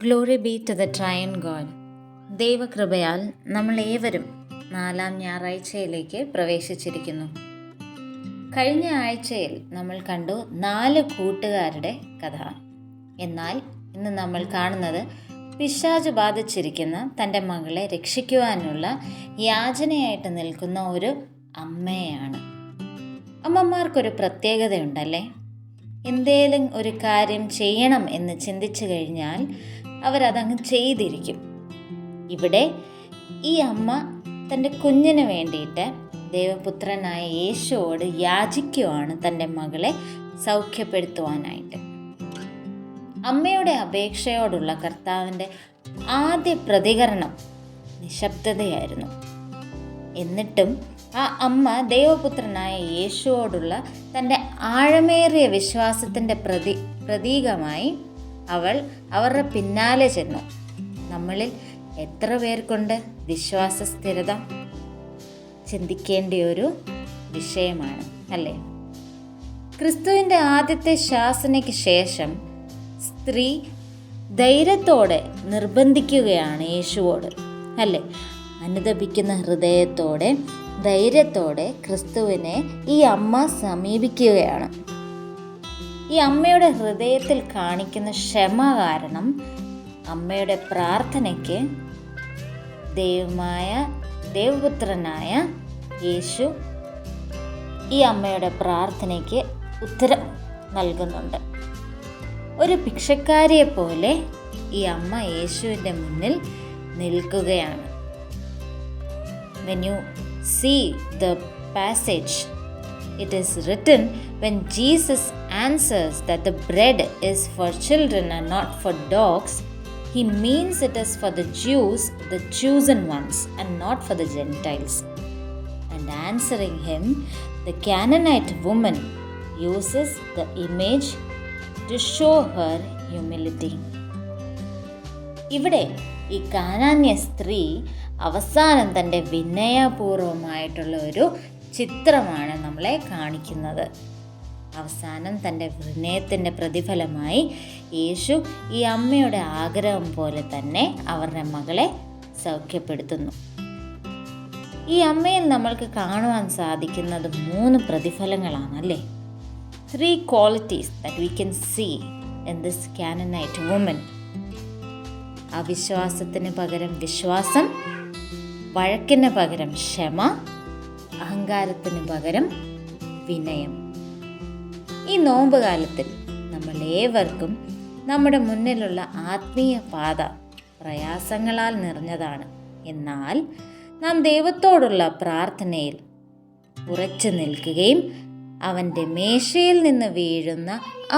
Glory be to the triune God. ദൈവകൃപയാൽ നമ്മൾ ഏവരും 4-ാം ഞായറാഴ്ചയിലേക്ക് പ്രവേശിച്ചിരിക്കുന്നു. കഴിഞ്ഞ ആഴ്ചയിൽ നമ്മൾ കണ്ടു 4 കൂട്ടുകാരുടെ കഥ. എന്നാൽ ഇന്ന് നമ്മൾ കാണുന്നത് പിശാച് ബാധിച്ചിരിക്കുന്ന തൻ്റെ മകളെ രക്ഷിക്കുവാനുള്ള യാചനയായിട്ട് നിൽക്കുന്ന ഒരു അമ്മയാണ്. അമ്മമാർക്കൊരു പ്രത്യേകതയുണ്ടല്ലേ. എന്തേലും ഒരു കാര്യം ചെയ്യണം എന്ന് ചിന്തിച്ചു കഴിഞ്ഞാൽ അവരതങ്ങ് ചെയ്തിരിക്കും. ഇവിടെ ഈ അമ്മ തൻ്റെ കുഞ്ഞിന് വേണ്ടിയിട്ട് ദൈവപുത്രനായ യേശുവോട് യാചിക്കുവാണ് തൻ്റെ മകളെ സൗഖ്യപ്പെടുത്തുവാനായിട്ട്. അമ്മയുടെ അപേക്ഷയോടുള്ള കർത്താവിൻ്റെ ആദ്യ പ്രതികരണം നിശബ്ദതയായിരുന്നു. എന്നിട്ടും ആ അമ്മ ദൈവപുത്രനായ യേശുവോടുള്ള തൻ്റെ ആഴമേറിയ വിശ്വാസത്തിൻ്റെ പ്രതീകമായി അവരുടെ പിന്നാലെ ചെന്നു. നമ്മളിൽ എത്ര പേർക്കുണ്ട് വിശ്വാസ സ്ഥിരത? ചിന്തിക്കേണ്ട ഒരു വിഷയമാണ് അല്ലേ. ക്രിസ്തുവിൻ്റെ ആദ്യത്തെ ശാസനയ്ക്ക് ശേഷം സ്ത്രീ ധൈര്യത്തോടെ നിർബന്ധിക്കുകയാണ് യേശുവോട് അല്ലേ. അനുതപിക്കുന്ന ഹൃദയത്തോടെ ധൈര്യത്തോടെ ക്രിസ്തുവിനെ ഈ അമ്മ സമീപിക്കുകയാണ്. ഈ അമ്മയുടെ ഹൃദയത്തിൽ കാണിക്കുന്ന ക്ഷമ കാരണം അമ്മയുടെ പ്രാർത്ഥനയ്ക്ക് ദൈവപുത്രനായ യേശു ഈ അമ്മയുടെ പ്രാർത്ഥനയ്ക്ക് ഉത്തരം നൽകുന്നുണ്ട്. ഒരു ഭിക്ഷക്കാരിയെ പോലെ ഈ അമ്മ യേശുവിൻ്റെ മുന്നിൽ നിൽക്കുകയാണ്. When you see the passage, it is written, when Jesus answers that the bread is for children and not for dogs, he means it is for the Jews, the chosen ones, and not for the Gentiles. And answering him, the Canaanite woman uses the image to show her humility. ഇവിടെ ഈ കാനാന്യ സ്ത്രീ അവസാനം തൻ്റെ വിനയപൂർവമായിട്ടുള്ള ഒരു ചിത്രമാണ് നമ്മളെ കാണിക്കുന്നത്. അവസാനം തൻ്റെ വിനയത്തിൻ്റെ പ്രതിഫലമായി യേശു ഈ അമ്മയുടെ ആഗ്രഹം പോലെ തന്നെ അവരുടെ മകളെ സൗഖ്യപ്പെടുത്തുന്നു. ഈ അമ്മയിൽ നമ്മൾക്ക് കാണുവാൻ സാധിക്കുന്നത് 3 പ്രതിഫലങ്ങളാണല്ലേ. 3 qualities that we can see in this Canaanite woman. അവിശ്വാസത്തിന് പകരം വിശ്വാസം, വഴക്കിന് പകരം ക്ഷമ, അഹങ്കാരത്തിന് പകരം വിനയം. ഈ നോമ്പ് കാലത്തിൽ നമ്മൾ ഏവർക്കും നമ്മുടെ മുന്നിലുള്ള ആത്മീയ പാത പ്രയാസങ്ങളാൽ നിറഞ്ഞതാണ്. എന്നാൽ നാം ദൈവത്തോടുള്ള പ്രാർത്ഥനയിൽ ഉറച്ചു നിൽക്കുകയും അവൻ്റെ മേശയിൽ നിന്ന് വീഴുന്ന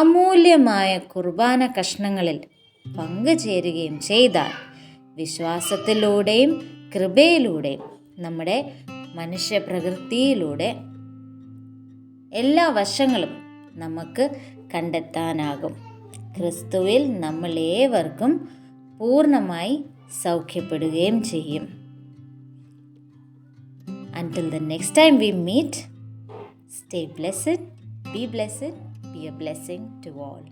അമൂല്യമായ കുർബാന കഷ്ണങ്ങളിൽ പങ്കുചേരുകയും ചെയ്താൽ വിശ്വാസത്തിലൂടെയും കൃപയിലൂടെയും നമ്മുടെ മനുഷ്യപ്രകൃതിയിലൂടെ എല്ലാ വശങ്ങളും നമുക്ക് കണ്ടെത്താനാകും. ക്രിസ്തുവിൽ നമ്മൾ ഏവർക്കും പൂർണ്ണമായി സൗഖ്യപ്പെടുകയും ചെയ്യും. Until the next time we meet, stay blessed, be a blessing to all.